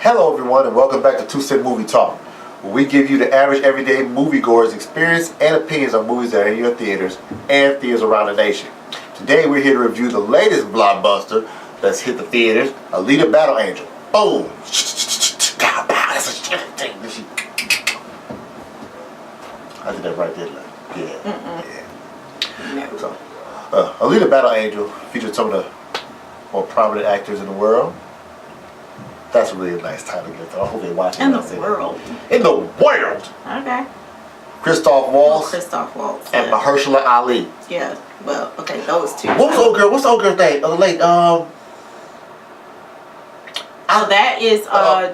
Hello everyone and welcome back to 2 Cent Movie Talk, where we give you the average everyday moviegoer's experience and opinions on movies that are in your theaters and theaters around the nation. Today we're here to review the latest blockbuster that's hit the theaters, Alita Battle Angel. Boom! I did that right, didn't I? Yeah. No. So, Alita Battle Angel featured some of the more prominent actors in the world. That's a really nice title to get to. I hope they watch it. In the world. In the world! Okay. Christoph Waltz. Christoph Waltz. And Mahershala Ali. Yeah. Well, okay, those two. What was the old girl? What's the old girl's name? That is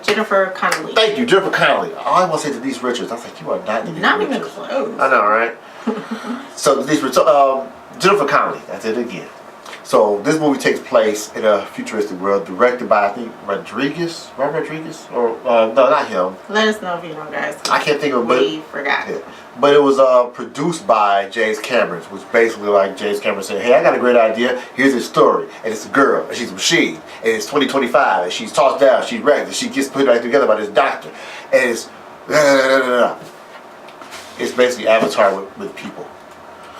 Jennifer Connelly. Thank you, Jennifer Connelly. I want to say Denise Richards. I was like, you are not Denise Not Richards. even close. I know, right? So Denise Richards. Jennifer Connelly. That's it again. So this movie takes place in a futuristic world, directed by I think Rodriguez, or no, not him. Let us know if you know, guys. I can't think of it. We forgot. Yeah. But it was produced by James Cameron, which basically like James Cameron said, hey, I got a great idea. Here's his story. And it's a girl, and she's a machine. And it's 2025, and she's tossed down, she's wrecked, and she gets put back together by this doctor. And it's it's basically Avatar with people.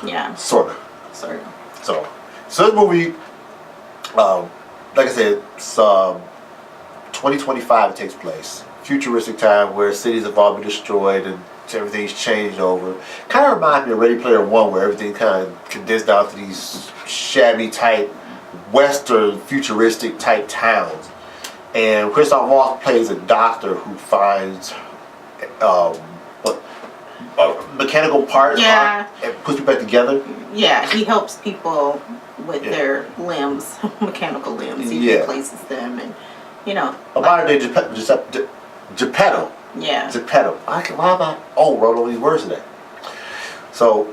Yeah. Sort of. Sorry. So this movie, like I said, it's 2025 it takes place. Futuristic time where cities have all been destroyed and everything's changed over. Kind of reminds me of Ready Player One, where everything kind of condensed down to these shabby type, Western futuristic type towns. And Christoph Waltz plays a doctor who finds mechanical parts and puts them back together. Yeah, he helps people with their limbs, mechanical limbs. He replaces them, and a modern day Geppetto. Yeah. Geppetto. Why am I wrote all these words today? So,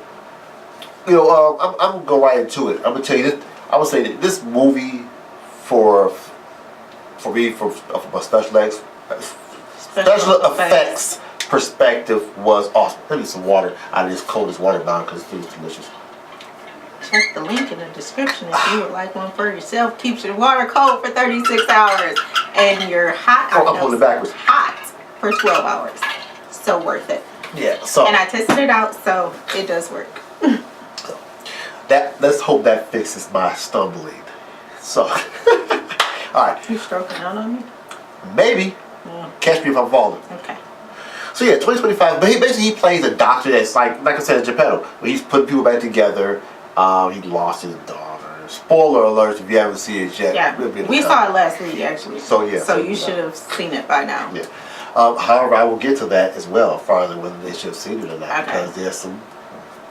I'm gonna go right into it. I'm gonna tell you this. I would say that this movie, for me, from a special effects perspective, was awesome. Let me get some water out of this coldest water bottle because it's delicious. Check the link in the description if you would like one for yourself. Keeps your water cold for 36 hours and your hot I'm pulling it backwards. Hot for 12 hours. So worth it. Yeah. So. And I tested it out, so it does work. So let's hope that fixes my stumbling. So, all right. You stroking out on me? Maybe. Catch me if I'm falling. Okay. So yeah, 2025. But he plays a doctor that's like I said, Geppetto. Where he's putting people back together. He lost his daughter. Spoiler alert if you haven't seen it yet. Yeah, we saw it last week actually. So yeah. So you should have seen it by now. Yeah. However, I will get to that as well, farther whether they should have seen it or not, because there's some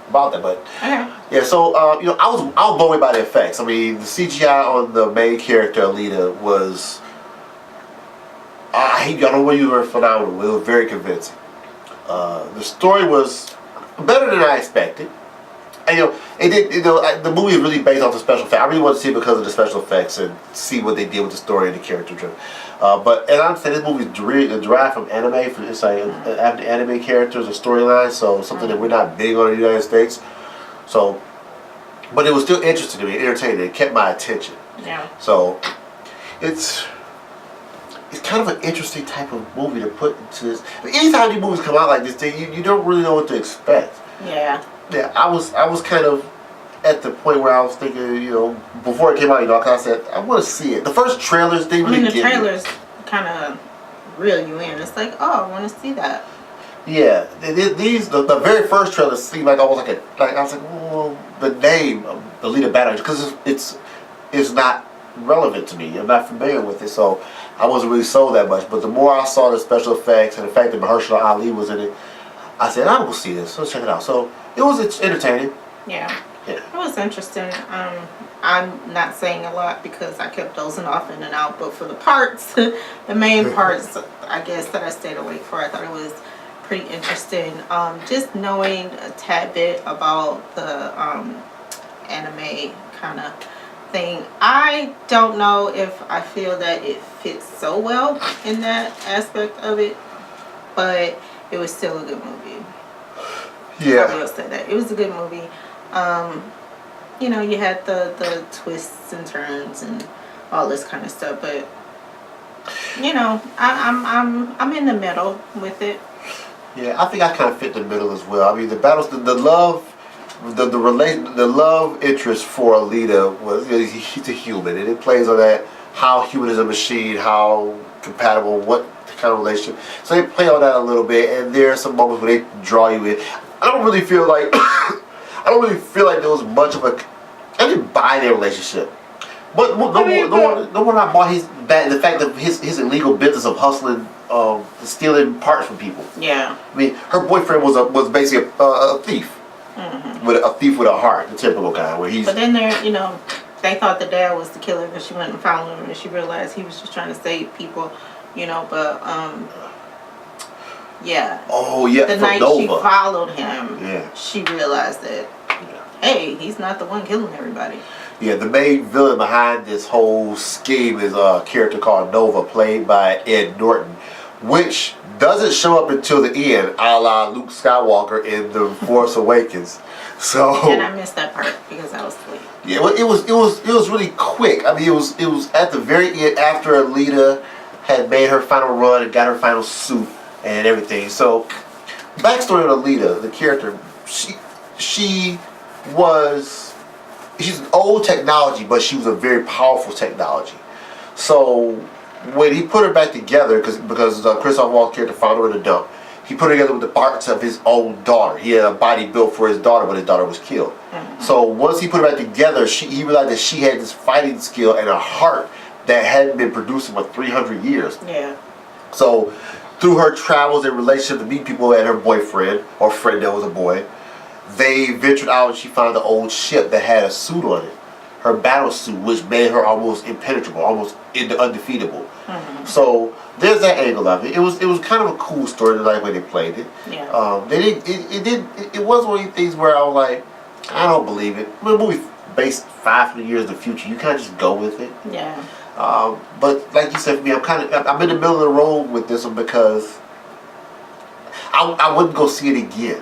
about that. But yeah. So I was blown away by the effects. I mean, the CGI on the main character Alita was. I don't know where you were phenomenal. It was very convincing. The story was better than I expected. And it did. The movie is really based off the special effects. I really want to see it because of the special effects and see what they did with the story and the character driven. And I'm saying this movie is derived from anime. It's like anime characters or storylines. So something that we're not big on in the United States. So, but it was still interesting to me, entertaining. It kept my attention. Yeah. So, it's kind of an interesting type of movie to put into this. Anytime these movies come out like this, you don't really know what to expect. Yeah. Yeah, I was kind of at the point where I was thinking, before it came out, because I said I want to see it. The first trailers didn't really the trailers kind of reel you in. It's like, oh, I want to see that. Yeah, the very first trailer seemed like almost I was like, well, the name of Alita Battle because it's not relevant to me. I'm not familiar with it, so I wasn't really sold that much. But the more I saw the special effects and the fact that Mahershala Ali was in it, I said, I will see this. Let's check it out. So it was entertaining. Yeah. It was interesting. I'm not saying a lot because I kept dozing off in and out, but for the parts, the main parts, I guess, that I stayed awake for, I thought it was pretty interesting. Just knowing a tad bit about the anime kind of thing. I don't know if I feel that it fits so well in that aspect of it, but it was still a good movie. Yeah. I will say that. It was a good movie. You had the twists and turns and all this kind of stuff, but You know, I'm in the middle with it. Yeah, I think I kind of fit the middle as well. I mean, the battles, the love, the love interest for Alita was, you know, he's a human, and it plays on that how human is a machine, how compatible, what kind of relationship. So they play on that a little bit, and there are some moments where they draw you in. I don't really feel like I don't really feel like there was much of a. I didn't buy their relationship. But no one I bought the fact that his illegal business of hustling, stealing parts from people. Yeah. I mean, her boyfriend was basically a thief, with a thief with a heart, the typical guy where he's. But then they thought the dad was the killer because she went and found him, and she realized he was just trying to save people, But yeah. Oh yeah. The night Nova. she followed him, yeah, she realized that, hey, he's not the one killing everybody. Yeah, the main villain behind this whole scheme is a character called Nova, played by Ed Norton, which doesn't show up until the end, a la Luke Skywalker in The Force Awakens. So. And I missed that part because I was asleep. Yeah, well, it was really quick. I mean, it was at the very end after Alita had made her final run and got her final suit and everything. So, backstory on Alita, the character, she's an old technology, but she was a very powerful technology. So when he put her back together, because Christoph Waltz character found her in a dump, he put her together with the parts of his own daughter. He had a body built for his daughter, but his daughter was killed. So once he put her back together, he realized that she had this fighting skill and a heart that hadn't been producing for 300 years. Yeah. So through her travels and relationship to meet people and her boyfriend or friend that was a boy, they ventured out and she found an old ship that had a suit on it. Her battle suit, which made her almost impenetrable, almost undefeatable. So there's that angle of it. It was kind of a cool story, the like way they played it. Yeah. It was one of these things where I was like, I don't believe it. The movie based 500 years in the future. You kind of just go with it. Yeah. But like you said, for me, I'm in the middle of the road with this one because I wouldn't go see it again.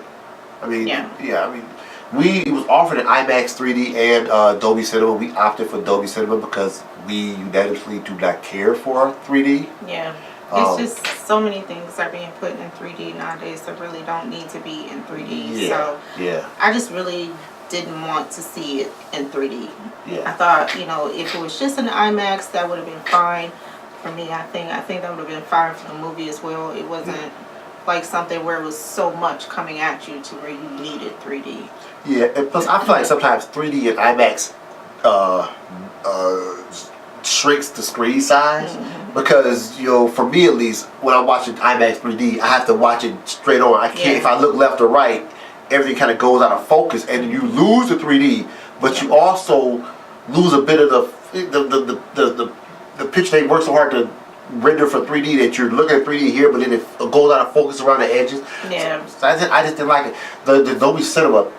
I mean, it was offered in IMAX 3D and Dolby Cinema. We opted for Dolby Cinema because we unanimously do not care for 3D. Yeah. It's just so many things are being put in 3D nowadays that really don't need to be in 3D. So I just really didn't want to see it in 3D. Yeah. I thought, if it was just an IMAX, that would have been fine for me. I think that would have been fine for the movie as well. It wasn't like something where it was so much coming at you to where you needed 3D. Yeah, and plus I feel like sometimes 3D and IMAX shrinks the screen size because for me at least, when I'm watching IMAX 3D, I have to watch it straight on. I can't if I look left or right, everything kind of goes out of focus, and you lose the 3D, but you also lose a bit of the picture. They work so hard to render for 3D that you're looking at 3D here, but then it goes out of focus around the edges. Yeah. So I just didn't like it. The Dolby Cinema,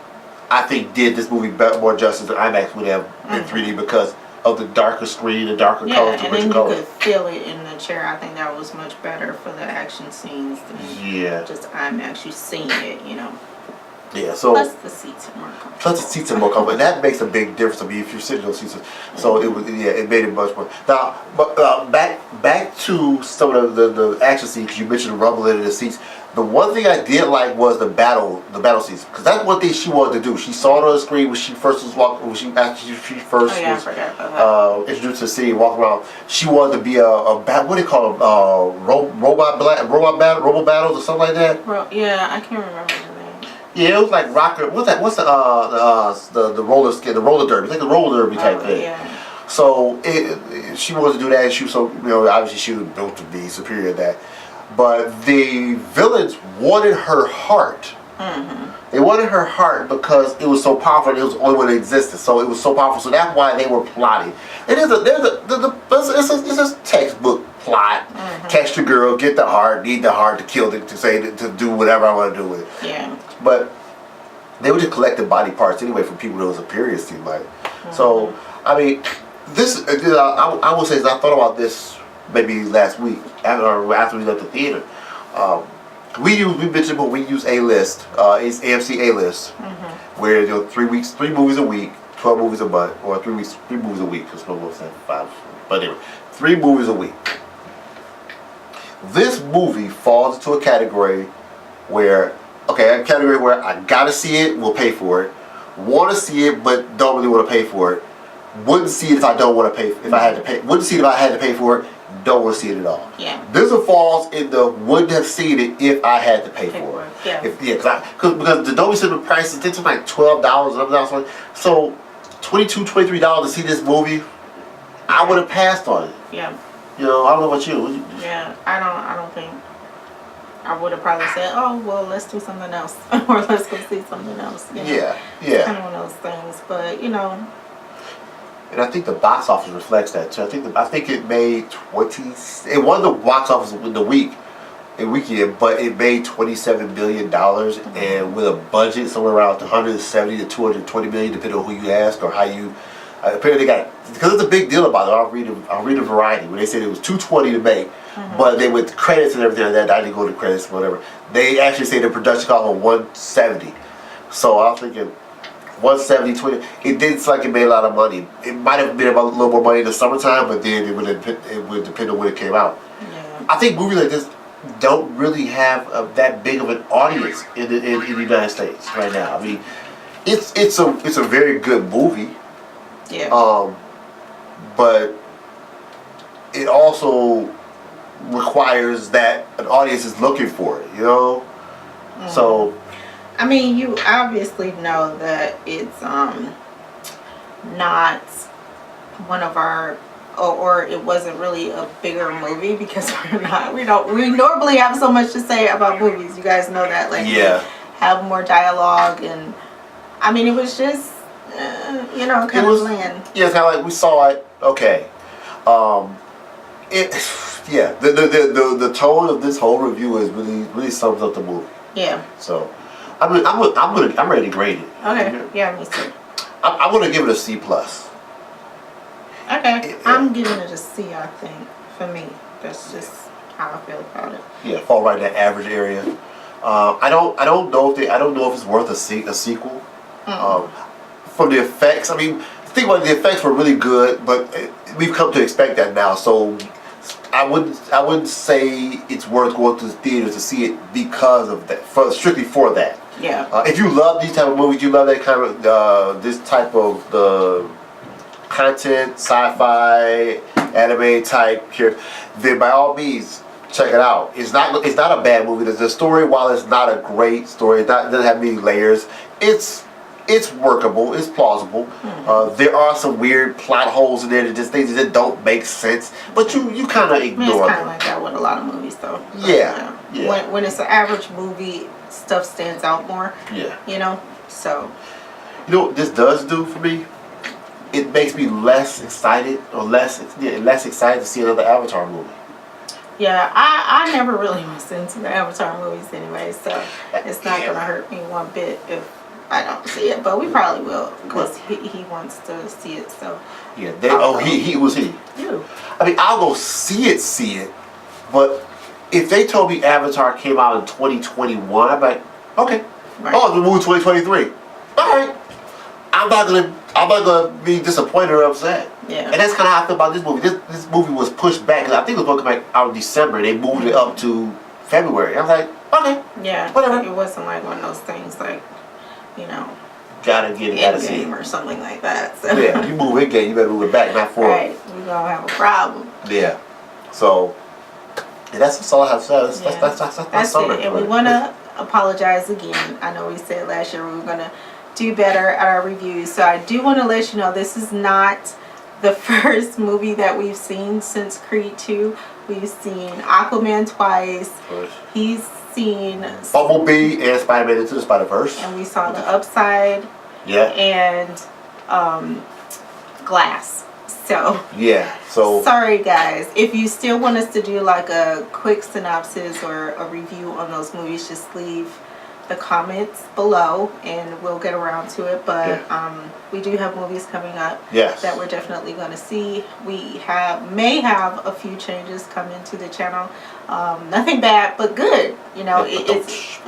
I think, did this movie more justice than IMAX would have in 3D because of the darker screen, the darker colors, the richer colors. You could feel it in the chair. I think that was much better for the action scenes than just IMAX. You seeing it, Yeah, so plus the seats are more comfortable. And that makes a big difference. I mean, if you're sitting in those seats, so it made it much more. Now, but back to some of the action scenes. You mentioned the rumbling in the seats. The one thing I did like was the battle scenes, because that's one thing she wanted to do. She saw it on the screen when she first was walking. When she first was introduced to the scene, walking around. She wanted to be what do you call them? Robot battles or something like that. I can't remember. Yeah, it was like rocker. What's that? What's the roller skate, the roller derby? It's like the roller derby type thing. Yeah. So she wanted to do that. And she was obviously she was built to be superior at that. But the villains wanted her heart. They wanted her heart because it was so powerful. And it was the only one that existed. So it was so powerful. So that's why they were plotting. It's a textbook plot. Catch the girl, get the heart, need the heart to kill it, to do whatever I want to do with it. Yeah. But they were just collecting body parts anyway from people that was superior, seemed like. So, I mean, this, I will say, I thought about this maybe last week, after we left the theater. We use A-list, it's AMC A-list, where 3 movies a week, 12 movies a month, or 3 movies a week, because no more than 5. But anyway, 3 movies a week. This movie falls into a category where, a category where I gotta see it, will pay for it. Want to see it, but don't really want to pay for it. Wouldn't see it if I don't want to pay. If I had to pay, wouldn't see it if I had to pay for it. Don't want to see it at all. Yeah. This one falls in the wouldn't have seen it if I had to pay for it. Yeah. Because the Dolby Cinema prices, it's like $12 and something. So $22, $23 to see this movie, I would have passed on it. Yeah. You know, I don't know about you. Yeah, I don't think I would have probably said, oh well, let's do something else, or let's go see something else. You know? Yeah. It's kind of one of those things, but you know. And I think the box office reflects that too. I think it made 20. It won the box office in the weekend, but it made $27 billion, and with a budget somewhere around 170 to 220 million, depending on who you ask or how you. Apparently, they got, because it's a big deal about it. I'll read a Variety where they said it was 220 to make, but they with credits and everything like that. I didn't go to credits, whatever. They actually say the production cost was 170. So I was thinking. 170, 20. It didn't seem like it made a lot of money. It might have been about a little more money in the summertime, but then it would depend on when it came out. Yeah. I think movies like this don't really have that big of an audience in the United States right now. I mean, it's a very good movie. Yeah. But it also requires that an audience is looking for it. You know, so. I mean, you obviously know that it's not one of our, or it wasn't really a bigger movie because we normally have so much to say about movies. You guys know that, like, yeah, we have more dialogue, and I mean, it was just kind of bland. Yeah, it's kind of like we saw it. Okay, the tone of this whole review is really sums up the movie. Yeah. So. I'm ready to grade it. Okay. Yeah, me too. I'm gonna give it a C plus. Okay. I'm giving it a C. I think for me, that's just how I feel about it. Yeah, fall right in that average area. I don't know if it's worth a sequel. From the effects, I mean, think about it, the effects were really good, but we've come to expect that now. So I wouldn't say it's worth going to the theaters to see it because of that. Strictly for that. Yeah. If you love these type of movies, you love that kind of this type of the content, sci-fi, anime type here, then by all means check it out. It's not a bad movie. The story, while it's not a great story, it doesn't have many layers. It's workable. It's plausible. There are some weird plot holes in there that just things that don't make sense, but you kind of ignore them. It's kind of like that with a lot of movies, though. Yeah. When it's an average movie, stuff stands out more. Yeah. You know, so. You know what this does do for me? It makes me less excited less excited to see another Avatar movie. Yeah, I never really was into the Avatar movies anyway, so it's not gonna hurt me one bit if I don't see it, but we probably will because he wants to see it. So yeah, he was he. You. I mean, I'll go see it, but if they told me Avatar came out in 2021, I'm like, okay. Right. Oh, the movie 2023. All right. I'm not gonna be disappointed or upset. Yeah. And that's kind of how I feel about this movie. This movie was pushed back because I think it was going to come out in December. They moved it up to February. I was like, okay. Yeah. Whatever. It wasn't like one of those things like, you know. Gotta get it, gotta see it. Or something like that. So. Yeah, you move it, game, you better move it back, not forward. Right, we're gonna have a problem. Yeah. So, that's all I have to say. That's it. And we wanna apologize again. I know we said last year we were gonna do better at our reviews. So I do wanna let you know this is not the first movie that we've seen since Creed 2. We've seen Aquaman twice. He's seen Bumblebee and Spider-Man Into the Spider-Verse. And we saw The Upside. Yeah. And Glass. So yeah. So sorry guys. If you still want us to do like a quick synopsis or a review on those movies, just leave the comments below and we'll get around to it. But we do have movies coming up that we're definitely going to see. We may have a few changes come into the channel. Nothing bad, but good. You know,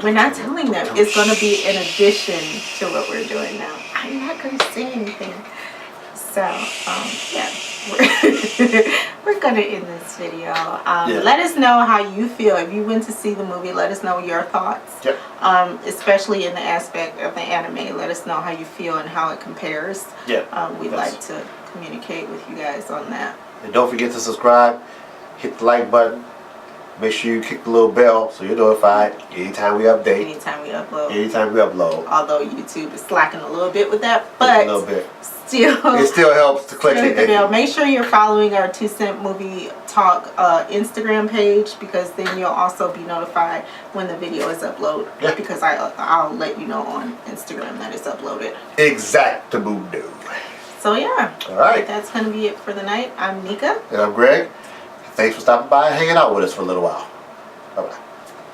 we're not telling them. It's going to be an addition to what we're doing now. I'm not going to say anything. So, yeah, we're is going to end this video. Yeah. Let us know how you feel. If you went to see the movie, let us know your thoughts. Yep. Especially in the aspect of the anime. Let us know how you feel and how it compares. Yeah. We'd like to communicate with you guys on that. And don't forget to subscribe, hit the like button, make sure you click the little bell so you're notified anytime we update. Anytime we upload. Anytime we upload. Although YouTube is slacking a little bit with that, but a little bit. Still, it still helps to click hit the it. bell. Make sure you're following our 2 Cent Movie Talk Instagram page, because then you'll also be notified when the video is uploaded. Yeah. Because I'll let you know on Instagram that it's uploaded. Exactamundo. So yeah. All right. That's gonna be it for the night. I'm Nika. And I'm Greg. Thanks for stopping by and hanging out with us for a little while. Bye bye.